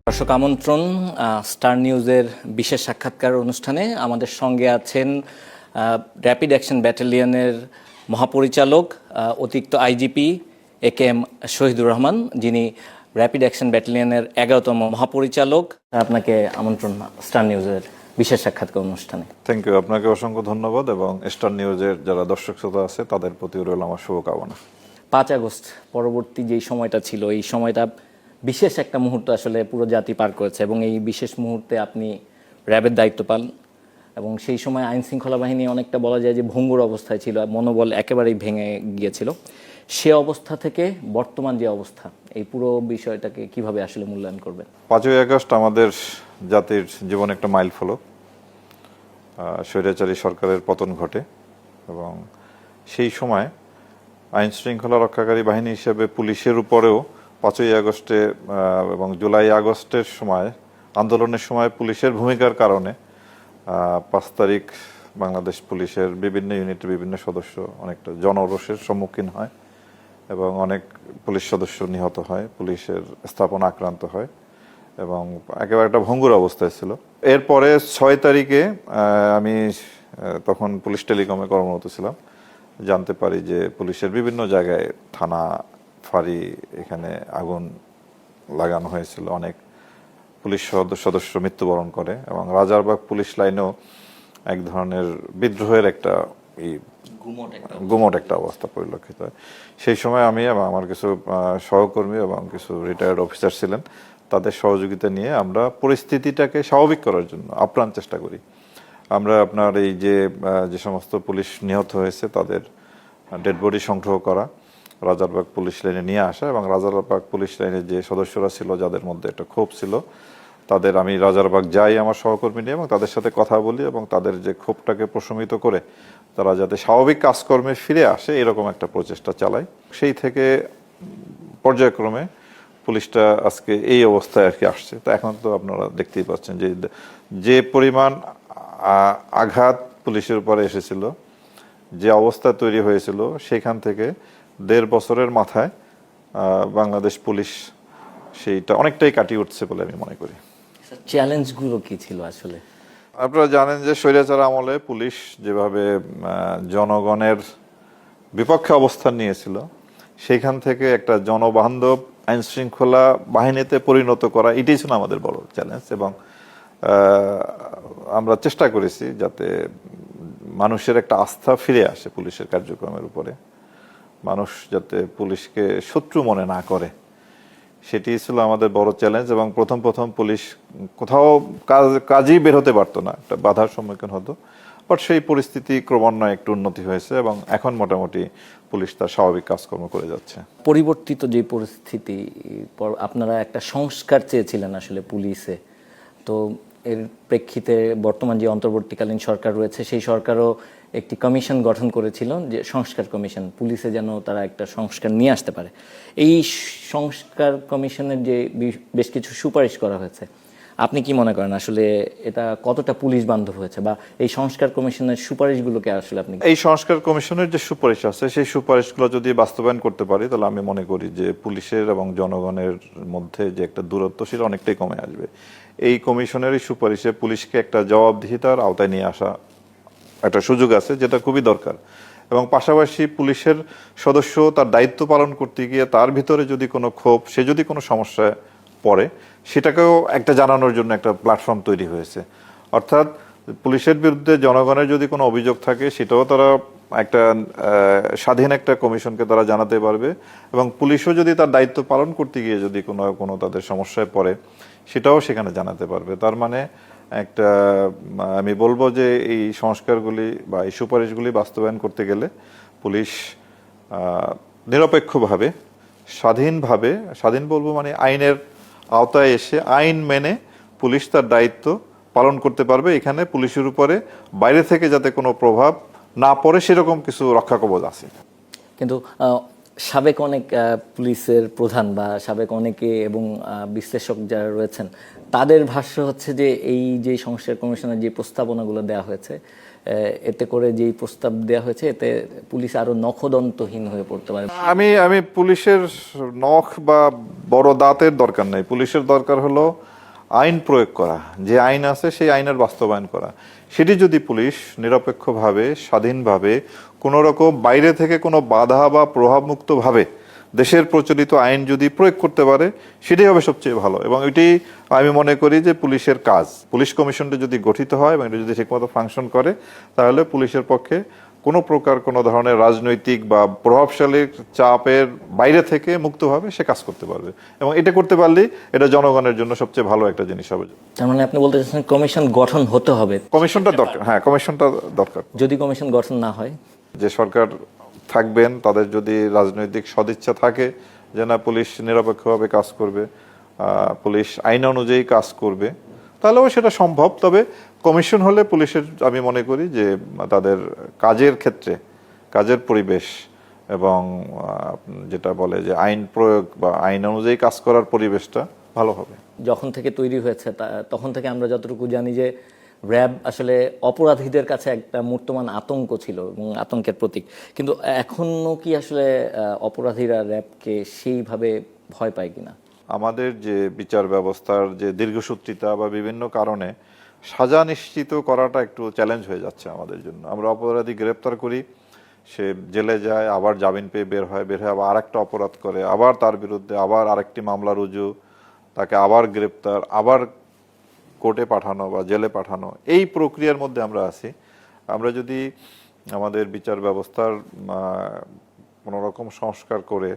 দর্শক আমন্ত্রণ স্টার নিউজের বিশেষ সাক্ষাৎকার অনুষ্ঠানে। আমাদের সঙ্গে আছেন র্যাপিড অ্যাকশন ব্যাটালিয়নের মহাপরিচালক অতিরিক্ত আইজিপি একেএম শহীদুর রহমান, যিনি র্যাপিড অ্যাকশন ব্যাটালিয়নের 11তম মহাপরিচালক। আপনাকে আমন্ত্রণ স্টার নিউজের বিশেষ সাক্ষাৎকার অনুষ্ঠানে। থ্যাংক ইউ, আপনাকে অসংখ্য ধন্যবাদ এবং স্টার নিউজের যারা দর্শক শ্রোতা আছে তাদের প্রতি রইল আমার শুভকামনা। 5 আগস্ট পরবর্তী যেই সময়টা ছিল, এই সময়টা বিশেষ একটা মুহূর্ত আসলে পুরো জাতি পার করেছে এবং এই বিশেষ মুহূর্তে আপনি র্যাবের দায়িত্ব পান এবং সেই সময় আইন শৃঙ্খলা বাহিনী অনেকটা বলা যায় যে ভঙ্গুর অবস্থায় ছিল, মনোবল একেবারেই ভেঙে গিয়েছিল। সে অবস্থা থেকে বর্তমান যে অবস্থা, এই পুরো বিষয়টাকে কিভাবে আসলে মূল্যায়ন করবেন? 5ই আগস্ট আমাদের জাতির জীবনে একটা মাইল ফলক। স্বৈরাচারী সরকারের পতন ঘটে এবং সেই সময় আইন শৃঙ্খলা রক্ষাকারী বাহিনী হিসেবে পুলিশের উপরেও 5ই আগস্টে এবং জুলাই আগস্টের সময় আন্দোলনের সময় পুলিশের ভূমিকার কারণে 5 তারিখ বাংলাদেশ পুলিশের বিভিন্ন ইউনিটের বিভিন্ন সদস্য অনেকটা জনরোষের সম্মুখীন হয় এবং অনেক পুলিশ সদস্য নিহত হয়, পুলিশের স্থাপনা আক্রান্ত হয় এবং একেবারে একটা ভঙ্গুর অবস্থায় ছিল। এরপরে 6 তারিখে আমি তখন পুলিশ টেলিকমে কর্মরত ছিলাম, জানতে পারি যে পুলিশের বিভিন্ন জায়গায় থানা ফাঁড়ি এখানে আগুন লাগানো হয়েছিল, অনেক পুলিশ সদস্য মৃত্যুবরণ করে এবং রাজারবাগ পুলিশ লাইনেও এক ধরনের বিদ্রোহের একটা গুমট একটা অবস্থা পরিলক্ষিত হয়। সেই সময় আমি এবং আমার কিছু সহকর্মী এবং কিছু রিটায়ার্ড অফিসার ছিলেন, তাদের সহযোগিতা নিয়ে আমরা পরিস্থিতিটাকে স্বাভাবিক করার জন্য আপ্রাণ চেষ্টা করি। আমরা আপনার এই যে সমস্ত পুলিশ নিহত হয়েছে তাদের ডেড বডি সংগ্রহ করা, রাজারবাগ পুলিশ লাইনে নিয়ে আসা এবং রাজারবাগ পুলিশ লাইনের যে সদস্যরা ছিল যাদের মধ্যে একটা ক্ষোভ ছিল, তাদের আমি রাজারবাগ যাই আমার সহকর্মী নিয়ে এবং তাদের সাথে কথা বলি এবং তাদের যে ক্ষোভটাকে প্রশমিত করে তারা যাতে স্বাভাবিক কাজকর্মে ফিরে আসে এরকম একটা প্রচেষ্টা চালাই। সেই থেকে পর্যায়ক্রমে পুলিশটা আজকে এই অবস্থায় আর কি আসছে। তো এখন তো আপনারা দেখতেই পাচ্ছেন যে পরিমাণ আঘাত পুলিশের উপরে এসেছিল, যে অবস্থা তৈরি হয়েছিল, সেখান থেকে 1.5 বছরের মাথায় বাংলাদেশ পুলিশ সেইটা অনেকটাই কাটিয়ে উঠছে বলে আমি মনে করি। চ্যালেঞ্জগুলো কি ছিল আসলে? আপনারা জানেন যে স্বৈরাচার আমলে পুলিশ যেভাবে জনগণের বিপক্ষে অবস্থান নিয়েছিল, সেখান থেকে একটা জনবান্ধব আইন শৃঙ্খলা বাহিনীতে পরিণত করা, এটাই ছিল আমাদের বড় চ্যালেঞ্জ এবং আমরা চেষ্টা করেছি যাতে মানুষের একটা আস্থা ফিরে আসে পুলিশের কার্যক্রমের উপরে, মানুষ যাতে পুলিশকে শত্রু মনে না করে, সেটি ছিল আমাদের বড় চ্যালেঞ্জ। এবং প্রথম পুলিশ কোথাও কাজই বের হতে পারতো না, একটা বাধার সম্মুখীন হতো, বাট সেই পরিস্থিতি ক্রমান্বয়ে একটু উন্নতি হয়েছে এবং এখন মোটামুটি পুলিশ তার স্বাভাবিক কাজকর্ম করে যাচ্ছে। পরিবর্তিত যে পরিস্থিতি, আপনারা একটা সংস্কার চেয়েছিলেন আসলে পুলিশে, তো এর প্রেক্ষিতে বর্তমান যে অন্তর্বর্তীকালীন সরকার রয়েছে সেই সরকারও একটি কমিশন গঠন করেছিল, যে সংস্কার কমিশন, পুলিশে যেন তারা একটা সংস্কার নিয়ে আসতে পারে। এই সংস্কার কমিশনের যে বেশ কিছু সুপারিশ করা হয়েছে, আপনি কি মনে করেন আসলে এটা কতটা পুলিশ বান্ধব হয়েছে, বা এই সংস্কার কমিশনের সুপারিশগুলোকে আসলে আপনি? এই সংস্কার কমিশনের যে সুপারিশ আছে সেই সুপারিশগুলো যদি বাস্তবায়ন করতে পারি তাহলে আমি মনে করি যে পুলিশের এবং জনগণের মধ্যে যে একটা দূরত্ব সেটা অনেকটাই কমে আসবে। এই কমিশনের সুপারিশে পুলিশকে একটা জবাবদিহিতার আওতায় নিয়ে আসা একটা সুযোগ আছে, যেটা খুবই দরকার। এবং পাশাপাশি পুলিশের সদস্য তার দায়িত্ব পালন করতে গিয়ে তার ভিতরে যদি কোনো ক্ষোভ, সে যদি কোনো সমস্যায় পড়ে, সেটাকেও একটা জানানোর জন্য একটা প্ল্যাটফর্ম তৈরি হয়েছে। অর্থাৎ পুলিশের বিরুদ্ধে জনগণের যদি কোনো অভিযোগ থাকে সেটাও তারা একটা স্বাধীন একটা কমিশনকে তারা জানাতে পারবে এবং পুলিশও যদি তার দায়িত্ব পালন করতে গিয়ে যদি কোনো তাদের সমস্যায় পড়ে সেটাও সেখানে জানাতে পারবে। তার মানে একটা আমি বলবো যে এই সংস্কারগুলি বা এই সুপারিশগুলি বাস্তবায়ন করতে গেলে পুলিশ নিরপেক্ষভাবে, স্বাধীনভাবে, স্বাধীন বলবো মানে আইনের আওতায় এসে আইন মেনে পুলিশ তার দায়িত্ব পালন করতে পারবে। এখানে পুলিশের উপরে বাইরে থেকে যাতে কোনো প্রভাব না পড়ে সেরকম কিছু রক্ষা কবচ আছে। কিন্তু সাবেক অনেক পুলিশের প্রধান বা সাবেক অনেকে এবং বিশ্লেষক যারা রয়েছেন তাদের ভাষ্য হচ্ছে যে এই যে সংস্কার কমিশনের যে প্রস্তাবনাগুলো দেওয়া হয়েছে এতে করে যেই প্রস্তাব দেওয়া হয়েছে এতে পুলিশ আরো নখদন্তহীন হয়ে পড়তে পারে। আমি পুলিশের নখ বা বড় দাঁতের দরকার নেই। পুলিশের দরকার হলো আইন প্রয়োগ করা, যে আইন আছে সেই আইনের বাস্তবায়ন করা। সেটি যদি পুলিশ নিরপেক্ষভাবে, স্বাধীনভাবে, কোনো রকম বাইরে থেকে কোনো বাধা বা প্রভাবমুক্তভাবে দেশের প্রচলিত আইন যদি প্রয়োগ করতে পারে, সেটাই হবে সবচেয়ে ভালো। এবং এটি আমি মনে করি যে পুলিশের কাজ। পুলিশ কমিশনটা যদি গঠিত হয় এবং এটা যদি ঠিকমতো ফাংশন করে, তাহলে পুলিশের পক্ষে কোনো প্রকার কোনো ধরনের রাজনৈতিক বা প্রভাবশালী চাপের বাইরে থেকে মুক্তভাবে সে কাজ করতে পারবে। এবং এটা করতে পারলেই এটা জনগণের জন্য সবচেয়ে ভালো একটা জিনিস হবে। তার মানে আপনি বলতে চাচ্ছেন কমিশন গঠন হতে হবে? কমিশনটা দরকার, হ্যাঁ, কমিশনটা দরকার। যদি কমিশন গঠন না হয়, যে সরকার থাকবেন তাদের যদি রাজনৈতিক সদিচ্ছা থাকে যে না, পুলিশ নিরপেক্ষভাবে কাজ করবে, পুলিশ আইন অনুযায়ী কাজ করবে, তাহলেও সেটা সম্ভব। তবে কমিশন হলে পুলিশের, আমি মনে করি যে তাদের কাজের ক্ষেত্রে, কাজের পরিবেশ এবং যেটা বলে যে আইন প্রয়োগ বা আইন অনুযায়ী কাজ করার পরিবেশটা ভালো হবে। যখন থেকে তৈরি হয়েছে তখন থেকে আমরা যতটুকু জানি যে র্যাব আসলে অপরাধীদের কাছে একটা মূর্তমান আতঙ্ক ছিল এবং আতঙ্কের প্রতীক। কিন্তু এখনো কি আসলে অপরাধীরা র্যাবকে সেইভাবে ভয় পায় কিনা? আমাদের যে বিচার ব্যবস্থার যে দীর্ঘসূত্রিতা বা বিভিন্ন কারণে সাজা নিশ্চিত করাটা একটু চ্যালেঞ্জ হয়ে যাচ্ছে আমাদের জন্য। আমরা অপরাধী গ্রেপ্তার করি, সে জেলে যায়, আবার জামিন পেয়ে বের হয়, আবার আরেকটা অপরাধ করে, আবার তার বিরুদ্ধে আবার আরেকটি মামলা রুজু, তাকে আবার গ্রেপ্তার, আবার কোর্টে পাঠানো বা জেলে পাঠানো, এই প্রক্রিয়ার মধ্যে আমরা আছি। আমরা যদি আমাদের বিচার ব্যবস্থার কোনো রকম সংস্কার করে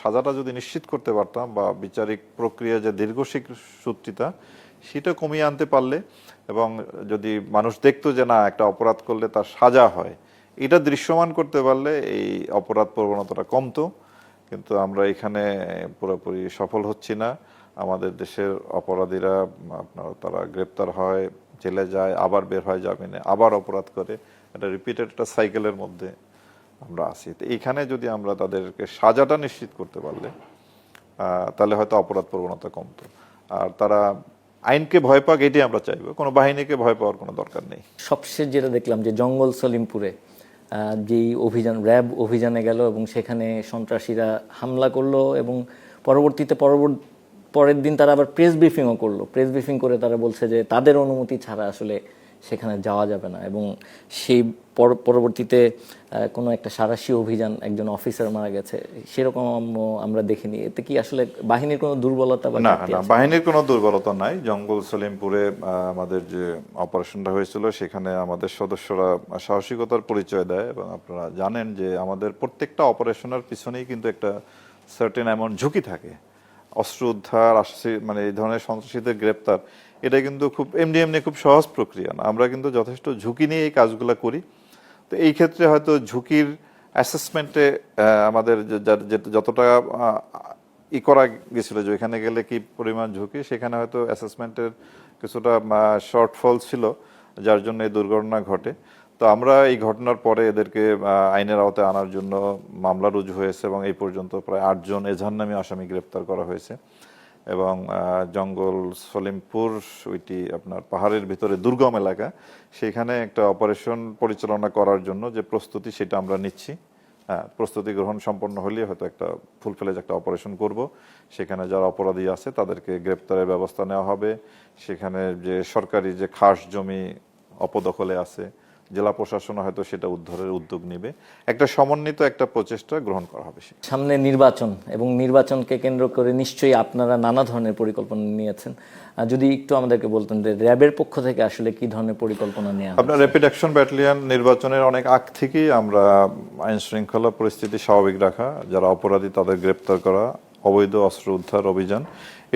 সাজাটা যদি নিশ্চিত করতে পারতাম বা বিচারিক প্রক্রিয়া যে দীর্ঘসূত্রিতা সেটা কমিয়ে আনতে পারলে, এবং যদি মানুষ দেখতো যে না, একটা অপরাধ করলে তার সাজা হয়, এটা দৃশ্যমান করতে পারলে এই অপরাধ প্রবণতাটা কমতো। কিন্তু আমরা এখানে পুরোপুরি সফল হচ্ছি না। আমাদের দেশের অপরাধীরা তারা গ্রেপ্তার হয়, জেলে যায়, আবার বের হয় জামিনে, আবার অপরাধ করে, এটা রিপিটেড একটা সাইকেলের মধ্যে আমরা আছি। তো এইখানে যদি আমরা তাদেরকে সাজাটা নিশ্চিত করতে পারলে তাহলে হয়তো অপরাধ প্রবণতা কমতো। আর তারা আইনকে ভয় পাক, এটি আমরা চাইবো, কোনো বাহিনীকে ভয় পাওয়ার কোনো দরকার নেই। সবশেষ যেটা দেখলাম যে জঙ্গল সলিমপুরে যেই অভিযান, র্যাব অভিযানে গেল এবং সেখানে সন্ত্রাসীরা হামলা করলো এবং পরের দিন তারা আবার প্রেস ব্রিফিংও করলো। প্রেস ব্রিফিং করে তারা বলছে যে তাদের অনুমতি ছাড়া আসলে সেখানে যাওয়া যাবে না, এবং সেই পরবর্তীতে কোনো একটা সাঁড়াশি অভিযান, একজন অফিসার মারা গেছে, সেরকম আমরা দেখিনি। এতে কি আসলে বাহিনীর কোনো দুর্বলতা? না, বাহিনীর কোনো দুর্বলতা নাই। জঙ্গল সলিমপুরে আমাদের যে অপারেশনটা হয়েছিল সেখানে আমাদের সদস্যরা সাহসিকতার পরিচয় দেয়, এবং আপনারা জানেন যে আমাদের প্রত্যেকটা অপারেশনের পিছনেই কিন্তু একটা সার্টেন অ্যামাউন্ট ঝুঁকি থাকে। অস্ত্র উদ্ধার, মানে এই ধরনের সন্ত্রাসীদের গ্রেপ্তার, এটা কিন্তু খুব এমনি খুব সহজ প্রক্রিয়া না। আমরা কিন্তু যথেষ্ট ঝুঁকি নিয়ে এই কাজগুলো করি। তো এই ক্ষেত্রে হয়তো ঝুঁকির অ্যাসেসমেন্টে আমাদের যতটা করা গেছিল যে এখানে গেলে কি পরিমাণ ঝুঁকি, সেখানে হয়তো অ্যাসেসমেন্টের কিছুটা শর্টফল ছিল, যার জন্য এই দুর্ঘটনা ঘটে। তো আমরা এই ঘটনার পরে এদেরকে আইনের আওতায় আনার জন্য মামলা রুজু হয়েছে, এবং এই পর্যন্ত প্রায় 8 জন এজাহার নামী আসামি গ্রেপ্তার করা হয়েছে। এবং জঙ্গল সলিমপুর ওইটি আপনার পাহাড়ের ভিতরে দুর্গম এলাকা, সেখানে একটা অপারেশন পরিচালনা করার জন্য যে প্রস্তুতি সেটা আমরা নিচ্ছি। প্রস্তুতি গ্রহণ সম্পন্ন হলে হয়তো একটা ফুলফিলেজ একটা অপারেশন করব। সেখানে যারা অপরাধী আছে তাদেরকে গ্রেপ্তারের ব্যবস্থা নেওয়া হবে। সেখানে যে সরকারি যে খাস জমি অপদখলে আছে, জেলা প্রশাসন হয়তো সেটা উদ্ধারের উদ্যোগ নেবে। একটা সমন্বিত একটা প্রচেষ্টা গ্রহণ করা হবে। সামনে নির্বাচন, এবং নির্বাচনকে কেন্দ্র করে নিশ্চয়ই আপনারা নানা ধরনের পরিকল্পনা নিয়েছেন। যদি একটু আমাদেরকে বলতেন যে র্যাবের পক্ষ থেকে আসলে কি ধরনের পরিকল্পনা নেওয়া হবে? আপনার র্যাপিড অ্যাকশন ব্যাটালিয়ন নির্বাচনের অনেক আগ থেকেই আমরা আইন শৃঙ্খলা পরিস্থিতি স্বাভাবিক রাখা, যারা অপরাধী তাদের গ্রেপ্তার করা, অবৈধ অস্ত্র উদ্ধার অভিযান,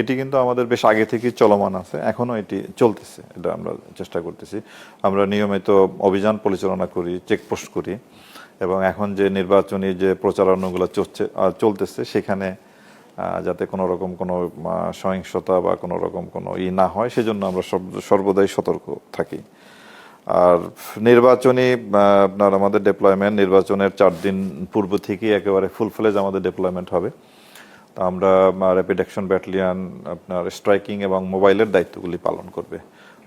এটি কিন্তু আমাদের বেশ আগে থেকেই চলমান আছে, এখনো এটি চলতেছে। এটা আমরা চেষ্টা করতেছি। আমরা নিয়মিত অভিযান পরিচালনা করি, চেকপোস্ট করি, এবং এখন যে নির্বাচনী যে প্রচারণাগুলো চলতেছে সেখানে যাতে কোনো রকম কোনো সহিংসতা বা কোনো রকম কোনো না হয়, সেজন্য আমরা সর্বদাই সতর্ক থাকি। আর নির্বাচনী আপনার আমাদের ডেপ্লয়মেন্ট নির্বাচনের 4 দিন পূর্ব থেকেই একেবারে ফুলফ্লেজ আমাদের ডেপ্লয়মেন্ট হবে। তো আমরা র্যাপিড অ্যাকশন ব্যাটালিয়ন আপনার স্ট্রাইকিং এবং মোবাইলের দায়িত্বগুলি পালন করবে।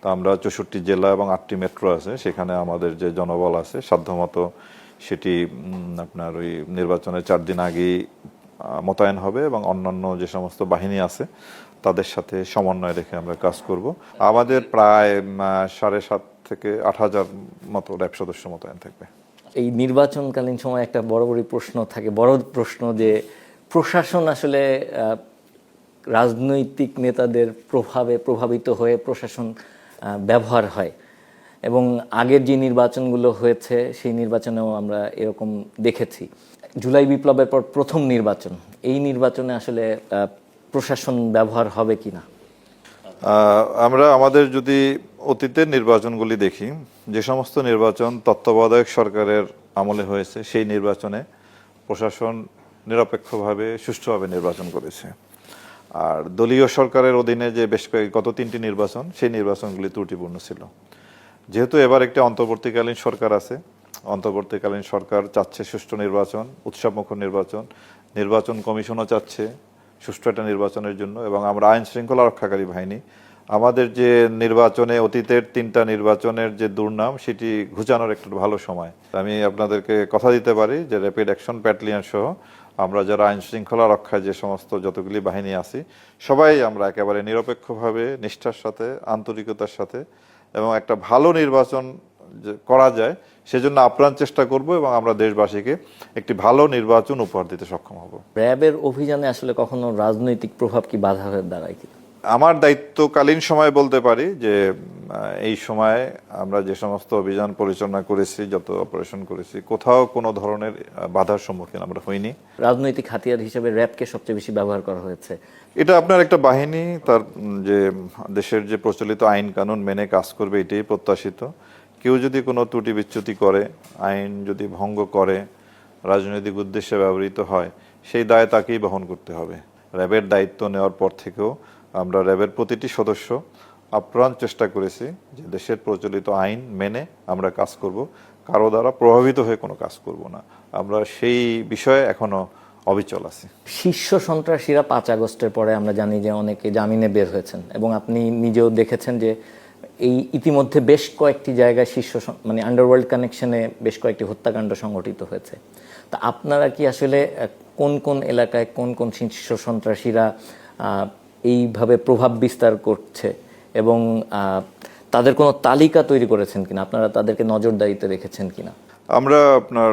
তো আমরা 64 জেলা এবং 8টি মেট্রো আছে, সেখানে আমাদের যে জনবল আছে সাধ্যমতো সেটি আপনার ওই নির্বাচনের 4 দিন আগেই মোতায়েন হবে এবং অন্যান্য যে সমস্ত বাহিনী আছে তাদের সাথে সমন্বয় রেখে আমরা কাজ করব। আমাদের প্রায় 7,500 থেকে 8,000 মতো র্যাব সদস্য মোতায়েন থাকবে। এই নির্বাচনকালীন সময় একটা বড় প্রশ্ন থাকে, বড় প্রশ্ন যে প্রশাসন আসলে রাজনৈতিক নেতাদের প্রভাবে প্রভাবিত হয়ে প্রশাসন ব্যবহার হয়, এবং আগের যে নির্বাচনগুলো হয়েছে সেই নির্বাচনেও আমরা এরকম দেখেছি। জুলাই বিপ্লবের পর প্রথম নির্বাচন, এই নির্বাচনে আসলে প্রশাসন ব্যবহার হবে কিনা? আমরা আমাদের যদি অতীতের নির্বাচনগুলি দেখি, যে সমস্ত নির্বাচন তত্ত্বাবধায়ক সরকারের আমলে হয়েছে সেই নির্বাচনে প্রশাসন নিরপেক্ষভাবে সুষ্ঠুভাবে নির্বাচন করেছে। আর দলীয় সরকারের অধীনে যে গত 3টি নির্বাচন, সেই নির্বাচনগুলি ত্রুটিপূর্ণ ছিল। যেহেতু এবার একটি অন্তর্বর্তীকালীন সরকার আছে, অন্তর্বর্তীকালীন সরকার চাচ্ছে সুষ্ঠু নির্বাচন, উৎসবমুখর নির্বাচন, নির্বাচন কমিশনও চাচ্ছে সুষ্ঠু একটা নির্বাচনের জন্য, এবং আমরা আইন শৃঙ্খলা রক্ষাকারী বাহিনী আমাদের যে নির্বাচনে অতীতের 3টা নির্বাচনের যে দুর্নাম সেটি ঘুচানোর একটা ভালো সময়। আমি আপনাদেরকে কথা দিতে পারি যে র্যাপিড অ্যাকশন ব্যাটালিয়ন সহ আমরা যারা আইন শৃঙ্খলা রক্ষায় যে সমস্ত যতগুলি বাহিনী আছি সবাই আমরা একেবারে নিরপেক্ষভাবে, নিষ্ঠার সাথে, আন্তরিকতার সাথে এবং একটা ভালো নির্বাচন করা যায় সেজন্য আপ্রাণ চেষ্টা করব, এবং আমরা দেশবাসীকে একটি ভালো নির্বাচন উপহার দিতে সক্ষম হব। র্যাবের অভিযানে আসলে কখনো রাজনৈতিক প্রভাব কি বাধা হয়ে দাঁড়ায় কি? আমার দায়িত্বকালীন সময় বলতে পারি যে এই সময় আমরা যে সমস্ত অভিযান পরিচালনা করেছি, যত অপারেশন করেছি, কোথাও কোনো ধরনের বাধার সম্মুখীন আমরা হইনি। রাজনৈতিক হাতিয়ার হিসেবে র্যাবকে সবচেয়ে বেশি ব্যবহার করা হয়েছে। এটা আপনার একটা বাহিনী তার যে দেশের যে প্রচলিত আইন কানুন মেনে কাজ করবে, এটাই প্রত্যাশিত। কেউ যদি কোনো ত্রুটি বিচ্যুতি করে, আইন যদি ভঙ্গ করে, রাজনৈতিক উদ্দেশ্যে ব্যবহৃত হয়, সেই দায় তাকেই বহন করতে হবে। র্যাবের দায়িত্ব নেওয়ার পর থেকেও আমরা র্যাবের প্রতিটি সদস্য আপ্রাণ চেষ্টা করেছি যে দেশের প্রচলিত আইন মেনে আমরা কাজ করব, কারো দ্বারা প্রভাবিত হয়ে কোনো কাজ করব না। আমরা সেই বিষয়ে এখনো অবিচল আছি। শীর্ষ সন্ত্রাসীরা 5 আগস্টের পরে আমরা জানি যে অনেকে জামিনে বের হয়েছেন, এবং আপনি নিজেও দেখেছেন যে এই ইতিমধ্যে বেশ কয়েকটি জায়গায় মানে আন্ডারওয়ার্ল্ড কানেকশনে বেশ কয়েকটি হত্যাকাণ্ড সংঘটিত হয়েছে। তা আপনারা কি আসলে কোন কোন এলাকায় কোন কোন শীর্ষ সন্ত্রাসীরা এইভাবে প্রভাব বিস্তার করছে এবং তাদের কোনো তালিকা তৈরি করেছেন কিনা, আপনারা তাদেরকে নজরদারিতে রেখেছেন কিনা? আমরা আপনার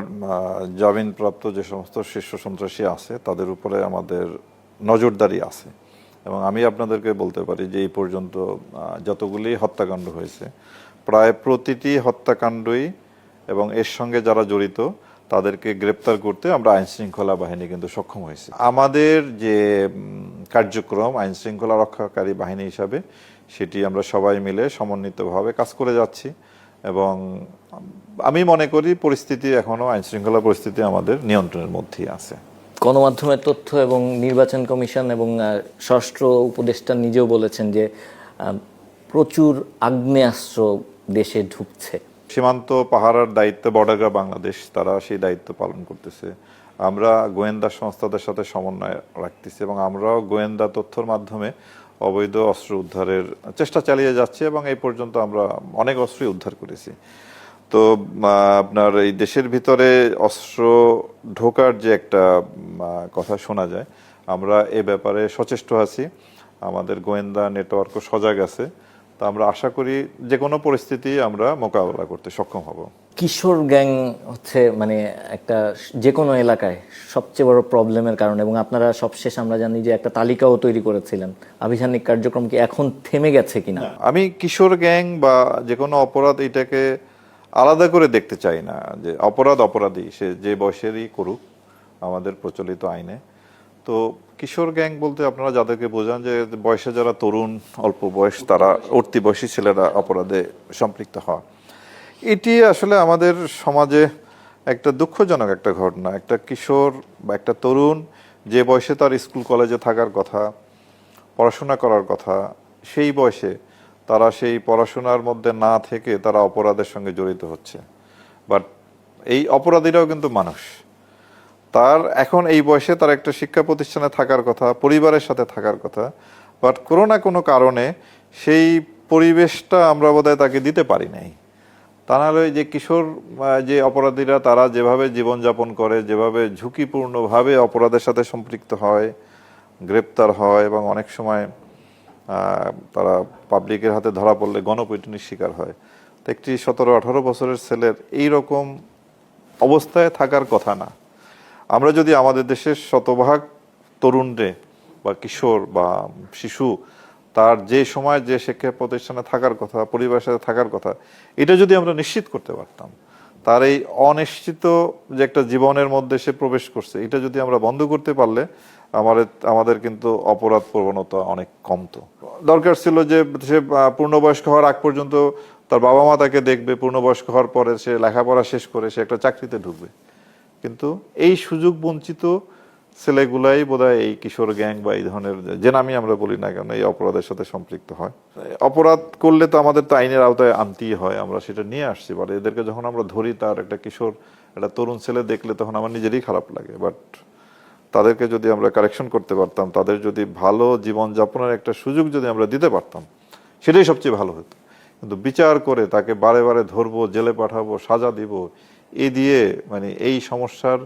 জামিনপ্রাপ্ত যে সমস্ত শীর্ষ সন্ত্রাসী আছে তাদের উপরে আমাদের নজরদারি আছে, এবং আমি আপনাদেরকে বলতে পারি যে এই পর্যন্ত যতগুলি হত্যাকাণ্ড হয়েছে প্রায় প্রতিটি হত্যাকাণ্ডই এবং এর সঙ্গে যারা জড়িত তাদেরকে গ্রেপ্তার করতে আমরা আইন শৃঙ্খলা বাহিনী কিন্তু সক্ষম হয়েছে। আমাদের যে কার্যক্রম আইন শৃঙ্খলা রক্ষাকারী বাহিনী হিসাবে সেটি আমরা সবাই মিলে সমন্বিতভাবে কাজ করে যাচ্ছি, এবং আমি মনে করি পরিস্থিতি এখনো আইন শৃঙ্খলা পরিস্থিতি আমাদের নিয়ন্ত্রণের মধ্যেই আছে। গণমাধ্যমের তথ্য এবং নির্বাচন কমিশন এবং স্বরাষ্ট্র উপদেষ্টা নিজেও বলেছেন যে প্রচুর আগ্নেয়াস্ত্র দেশে ঢুকছে। সীমান্ত পাহারার দায়িত্বে বর্ডার গার্ড বাংলাদেশ, তারা সেই দায়িত্ব পালন করতেছে। আমরা গোয়েন্দা সংস্থাদের সাথে সমন্বয় রাখতেছি, এবং আমরাও গোয়েন্দা তথ্যের মাধ্যমে অবৈধ অস্ত্র উদ্ধারের চেষ্টা চালিয়ে যাচ্ছি, এবং এই পর্যন্ত আমরা অনেক অস্ত্রই উদ্ধার করেছি। তো আপনার এই দেশের ভিতরে অস্ত্র ঢোকার যে একটা কথা শোনা যায়, আমরা এ ব্যাপারে সচেষ্ট আছি, আমাদের গোয়েন্দা নেটওয়ার্কও সজাগ আছে। তা আমরা আশা করি যে কোনো পরিস্থিতি আমরা মোকাবেলা করতে সক্ষম হব। কিশোর গ্যাং হচ্ছে মানে একটা যে কোনো এলাকায় সবচেয়ে বড় প্রবলেমের কারণ, এবং আপনারা সবশেষ আমরা জানি যে একটা তালিকাও তৈরি করেছিলেন। আভিযানিক কার্যক্রম কি এখন থেমে গেছে কিনা? আমি কিশোর গ্যাং বা যে কোনো অপরাধ এটাকে আলাদা করে দেখতে চাই না, যে অপরাধী সে যে বয়সেরই করুক আমাদের প্রচলিত আইনে। তো কিশোর গ্যাং বলতে আপনারা যাদেরকে বোঝান যে বয়সে যারা তরুণ, অল্প বয়স, তারা উঠতি বয়সী ছেলেরা অপরাধে সম্পৃক্ত হওয়া, এটি আসলে আমাদের সমাজে একটা দুঃখজনক একটা ঘটনা। একটা কিশোর বা একটা তরুণ যে বয়সে তার স্কুল কলেজে থাকার কথা, পড়াশোনা করার কথা, সেই বয়সে তারা সেই পড়াশোনার মধ্যে না থেকে তারা অপরাধের সঙ্গে জড়িত হচ্ছে। বাট এই অপরাধীরাও কিন্তু মানুষ, তার এখন এই বয়সে তার একটা শিক্ষা প্রতিষ্ঠানে থাকার কথা, পরিবারের সাথে থাকার কথা, বাট কোনো না কোনো কারণে সেই পরিবেশটা আমরা বোধহয় তাকে দিতে পারি নাই। তা নাহলে যে কিশোর যে অপরাধীরা তারা যেভাবে জীবনযাপন করে, যেভাবে ঝুঁকিপূর্ণভাবে অপরাধের সাথে সম্পৃক্ত হয়, গ্রেপ্তার হয় এবং অনেক সময় তারা পাবলিকের হাতে ধরা পড়লে গণপিটুনির শিকার হয়, তো একটি 17-18 বছরের ছেলের এইরকম অবস্থায় থাকার কথা না। আমরা যদি আমাদের দেশের শতভাগ তরুণরে বা কিশোর বা শিশু তার যে সময় যে শিক্ষা প্রতিষ্ঠানে থাকার কথা, পরিবারের সাথে থাকার কথা, এটা যদি আমরা নিশ্চিত করতে পারতাম, তার এই অনিশ্চিত যে একটা জীবনের মধ্যে সে প্রবেশ করছে, এটা যদি আমরা বন্ধ করতে পারলে আমাদের কিন্তু অপরাধ প্রবণতা অনেক কমতো। দরকার ছিল যে সে পূর্ণবয়স্ক হওয়ার আগ পর্যন্ত তার বাবা মা তাকে দেখবে, পূর্ণবয়স্ক হওয়ার পরে সে লেখাপড়া শেষ করে সে একটা চাকরিতে ঢুকবে। কিন্তু এই সুযোগ বঞ্চিত ছেলেগুলাই বোধহয় এই কিশোর গ্যাং বা এই ধরনের যে নামই আমরা বলি না কেন এই অপরাধের সাথে সম্পৃক্ত হয়। অপরাধ করলে তো আমাদের তো আইনের আওতায় আনতেই হয়, আমরা সেটা নিয়ে আসছি। বাট এদেরকে যখন আমরা ধরি, তার একটা কিশোর একটা তরুণ ছেলে দেখলে তখন আমার নিজেরই খারাপ লাগে। বাট তাদেরকে যদি আমরা কারেকশন করতে পারতাম, তাদের যদি ভালো জীবনযাপনের একটা সুযোগ যদি আমরা দিতে পারতাম, সেটাই সবচেয়ে ভালো হতো। কিন্তু বিচার করে তাকে বারে বারে ধরবো, জেলে পাঠাবো, সাজা দিব, এই দিয়ে মানে এই সমস্যার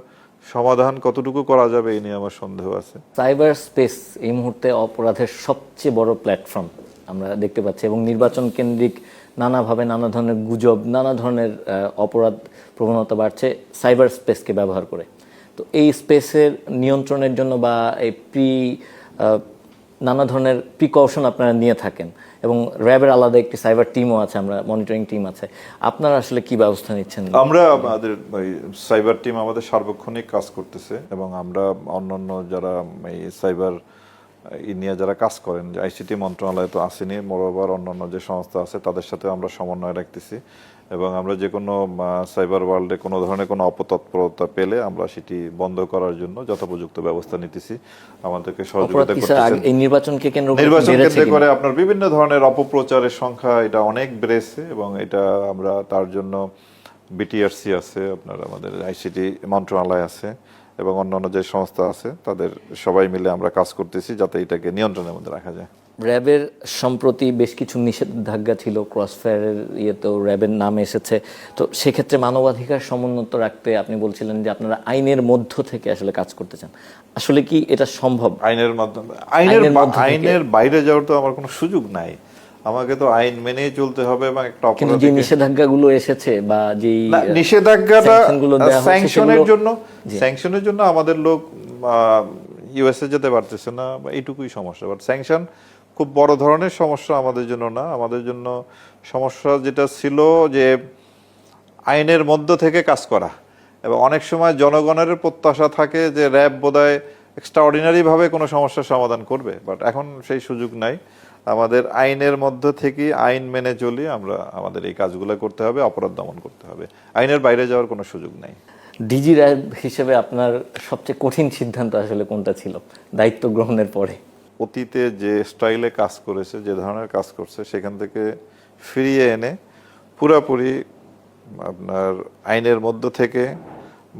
সমাধান কতটুকু করা যাবে এই নিয়ে আমার সন্দেহ আছে। সাইবার স্পেস এই মুহূর্তে অপরাধের সবচেয়ে বড় প্ল্যাটফর্ম আমরা দেখতে পাচ্ছি, এবং নির্বাচন কেন্দ্রিক নানাভাবে নানা ধরনের গুজব, নানা ধরনের অপরাধ প্রবণতা বাড়ছে সাইবার স্পেসকে ব্যবহার করে। তো এই স্পেসের নিয়ন্ত্রণের জন্য বা এই নানা ধরনের প্রিকশন আপনারা নিয়ে থাকেন, এবং র্যাবের আলাদা একটি সাইবার টিমও আছে, আমরা মনিটরিং টিম আছে। আপনারা আসলে কি ব্যবস্থা নিচ্ছেন? আমরা আমাদের সাইবার টিম আমাদের সার্বক্ষণিক কাজ করতেছে, এবং আমরা অন্যান্য যারা এই সাইবার নিয়ে যারা কাজ করেন, আইসিটি মন্ত্রণালয় তো আসেনি, মোরওভার অন্যান্য যে সংস্থা আছে তাদের সাথে আমরা সমন্বয় রাখতেছি, এবং আমরা যে কোনো সাইবার ওয়ার্ল্ডে কোনো ধরনের কোনো অপতৎপরতা পেলে আমরা সেটি বন্ধ করার জন্য যথোপযুক্ত ব্যবস্থা নিতেছি। আমাদেরকে সহযোগিতা করতেছেন। এই নির্বাচনকে কেন্দ্র করে আপনার বিভিন্ন ধরনের অপপ্রচারের সংখ্যা এটা অনেক বেড়েছে, এবং এটা আমরা তার জন্য বিটিআরসি আছে, আপনার আমাদের আইসিটি মন্ত্রণালয় আছে এবং অন্যান্য যে সংস্থা আছে তাদের সবাই মিলে আমরা কাজ করতেছি যাতে এটাকে নিয়ন্ত্রণের মধ্যে রাখা যায়। র্যাবের সম্প্রতি বেশ কিছু নিষেধাজ্ঞা ছিল, ক্রসফায়ারের ইয়েতেও র্যাবের নাম এসেছে। তো সেক্ষেত্রে মানবাধিকার সমুন্নত রাখতে আপনি বলছিলেন যে আপনারা আইনের মধ্য থেকে আসলে কাজ করতে চান। আসলে কি এটা সম্ভব? আইনের মাধ্যমে আইনের বাইরে যাওয়ার তো আমার কোনো সুযোগ নাই। আমাকে তো আইন মেনেই চলতে হবে, এবং একটা কিন্তু যে নিষেধাজ্ঞাগুলো এসেছে বা যে নিষেধাজ্ঞাটা স্যাংশনের জন্য আমাদের লোক ইউএসএ যেতে পারতেছে না, এইটুকুই সমস্যা। বাট স্যাংশন খুব বড় ধরনের সমস্যা আমাদের জন্য না। আমাদের জন্য সমস্যা যেটা ছিল যে আইনের মধ্য থেকে কাজ করা, এবং অনেক সময় জনগণের প্রত্যাশা থাকে যে র্যাব বোধহয় এক্সট্রাঅর্ডিনারি ভাবে কোনো সমস্যার সমাধান করবে, বাট এখন সেই সুযোগ নাই। আমাদের আইনের মধ্য থেকে আইন মেনে চলি আমরা আমাদের এই কাজগুলো করতে হবে, অপরাধ দমন করতে হবে, আইনের বাইরে যাওয়ার কোনো সুযোগ নাই। ডিজি র্যাব হিসেবে আপনার সবচেয়ে কঠিন সিদ্ধান্ত আসলে কোনটা ছিল দায়িত্ব গ্রহণের পরে? অতীতে যে স্টাইলে কাজ করেছে, যে ধরনের কাজ করছে, সেখান থেকে ফিরিয়ে এনে পুরাপুরি আপনার আইনের মধ্য থেকে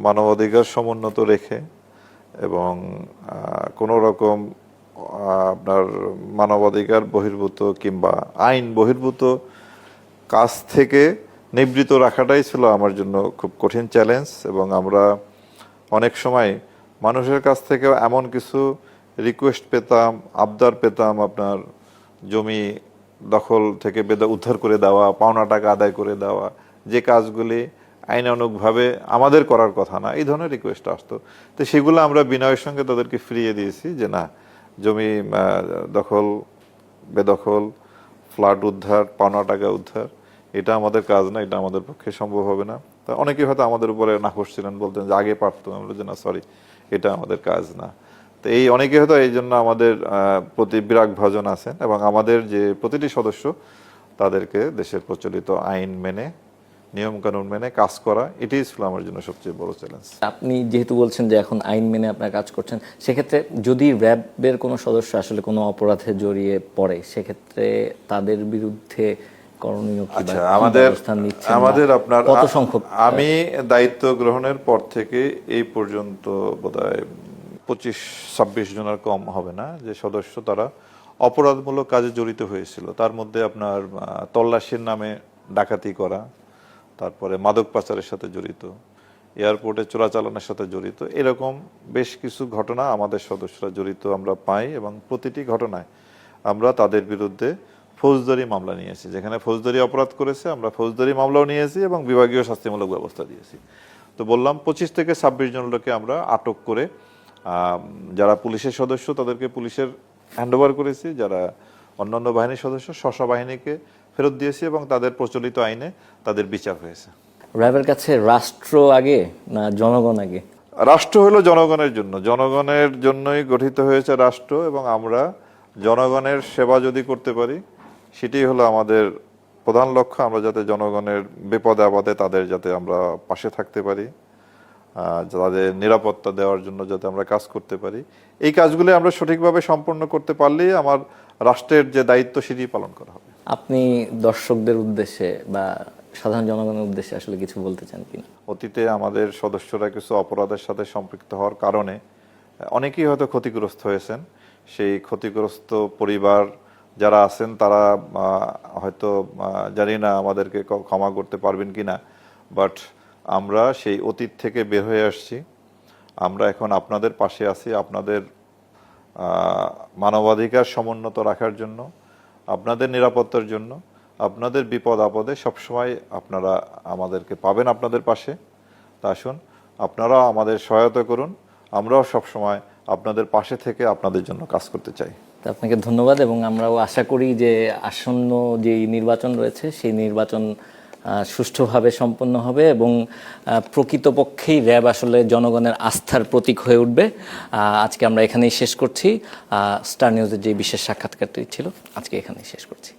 মানবাধিকার সমুন্নত রেখে, এবং কোনো রকম আপনার মানবাধিকার বহির্ভূত কিংবা আইন বহির্ভূত কাজ থেকে নিবৃত রাখাটাই ছিল আমার জন্য খুব কঠিন চ্যালেঞ্জ। এবং আমরা অনেক সময় মানুষের কাছ থেকে এমন কিছু রিকোয়েস্ট পেতাম, আবদার পেতাম, আপনার জমি দখল থেকে উদ্ধার করে দেওয়া, পাওনা টাকা আদায় করে দেওয়া, যে কাজগুলি আইনানুগভাবে আমাদের করার কথা না, এই ধরনের রিকোয়েস্ট আসতো। তো সেগুলো আমরা বিনয়ের সঙ্গে তাদেরকে ফিরিয়ে দিয়েছি যে না, জমি দখল, বেদখল, ফ্ল্যাট উদ্ধার, পাওনা টাকা উদ্ধার, এটা আমাদের কাজ না, এটা আমাদের পক্ষে সম্ভব হবে না। তা অনেকেই হয়তো আমাদের উপরে নাখোশ ছিলেন, বলতেন যে আগে পারতো, আমরা যে না সরি, এটা আমাদের কাজ না। তো এই অনেকে হয়তো এই জন্য আমাদের প্রতি বিরাগ ভাজন আছেন, এবং আমাদের যে প্রতিটি সদস্য তাদেরকে দেশের প্রচলিত আইন মেনে, নিয়ম কানুন মেনে কাজ করা, এটাই ছিল আমার জন্য সবচেয়ে বড় চ্যালেঞ্জ। আপনি যেহেতু বলছেন যে এখন আইন মেনে আপনার কাজ করছেন, সেক্ষেত্রে যদি র্যাবের কোনো সদস্য আসলে কোনো অপরাধে জড়িয়ে পড়ে, সেক্ষেত্রে তাদের বিরুদ্ধে করণীয় কি? আচ্ছা, আমাদের আপনার কত সংখ্যক? আমি দায়িত্ব গ্রহণের পর থেকে এই পর্যন্ত বোধহয় 25-26 জনের কম হবে না যে সদস্য তারা অপরাধমূলক কাজে জড়িত হয়েছিল। তার মধ্যে আপনার তল্লাশির নামে ডাকাতি করা, তারপরে মাদক পাচারের সাথে জড়িত, এয়ারপোর্টে চোরাচালানের সাথে জড়িত, এরকম বেশ কিছু ঘটনা আমাদের সদস্যরা জড়িত আমরা পাই এবং প্রতিটি ঘটনায় আমরা তাদের বিরুদ্ধে ফৌজদারি মামলা নিয়েছি। যেখানে ফৌজদারি অপরাধ করেছে আমরা ফৌজদারি মামলাও নিয়েছি এবং বিভাগীয় শাস্তিমূলক ব্যবস্থা দিয়েছি। তো বললাম 25 থেকে 26 জন লোককে আমরা আটক করে যারা পুলিশের সদস্য তাদেরকে পুলিশের হ্যান্ডওভার করেছি, যারা অন্যান্য বাহিনীর সদস্য স্ব বাহিনীকে ফেরত দিয়েছি এবং তাদের প্রচলিত আইনে তাদের বিচার হয়েছে। র্যাবের কাছে রাষ্ট্র আগে না জনগণ আগে? রাষ্ট্র হলো জনগণের জন্য, জনগণের জন্যই গঠিত হয়েছে রাষ্ট্র, এবং আমরা জনগণের সেবা যদি করতে পারি সেটি হলো আমাদের প্রধান লক্ষ্য। আমরা যাতে জনগণের বিপদে আপদে তাদের যাতে আমরা পাশে থাকতে পারি, তাদের নিরাপত্তা দেওয়ার জন্য যাতে আমরা কাজ করতে পারি, এই কাজগুলো আমরা সঠিকভাবে সম্পন্ন করতে পারলেই আমার রাষ্ট্রের যে দায়িত্ব সেটি পালন করা হবে। আপনি দর্শকদের উদ্দেশ্যে বা সাধারণ জনগণের উদ্দেশ্যে আসলে কিছু বলতে চান কিনা? অতীতে আমাদের সদস্যরা কিছু অপরাধের সাথে সম্পৃক্ত হওয়ার কারণে অনেকেই হয়তো ক্ষতিগ্রস্ত হয়েছেন। সেই ক্ষতিগ্রস্ত পরিবার যারা আছেন তারা হয়তো জানি না আমাদেরকে ক্ষমা করতে পারবেন কিনা, বাট আমরা সেই অতীত থেকে বের হয়ে আসছি। আমরা এখন আপনাদের পাশে আছি, আপনাদের মানবাধিকার সমুন্নত রাখার জন্য, আপনাদের নিরাপত্তার জন্য, আপনাদের বিপদ আপদে সবসময় আপনারা আমাদেরকে পাবেন আপনাদের পাশে। তা আসুন আপনারাও আমাদের সহায়তা করুন, আমরাও সবসময় আপনাদের পাশে থেকে আপনাদের জন্য কাজ করতে চাই। আপনাকে ধন্যবাদ, এবং আমরাও আশা করি যে আসন্ন যে নির্বাচন রয়েছে সেই নির্বাচন সুষ্ঠুভাবে সম্পন্ন হবে এবং প্রকৃতপক্ষেই র্যাব আসলে জনগণের আস্থার প্রতীক হয়ে উঠবে। আজকে আমরা এখানেই শেষ করছি। স্টার নিউজের যে বিশেষ সাক্ষাৎকারটি ছিল আজকে এখানেই শেষ করছি।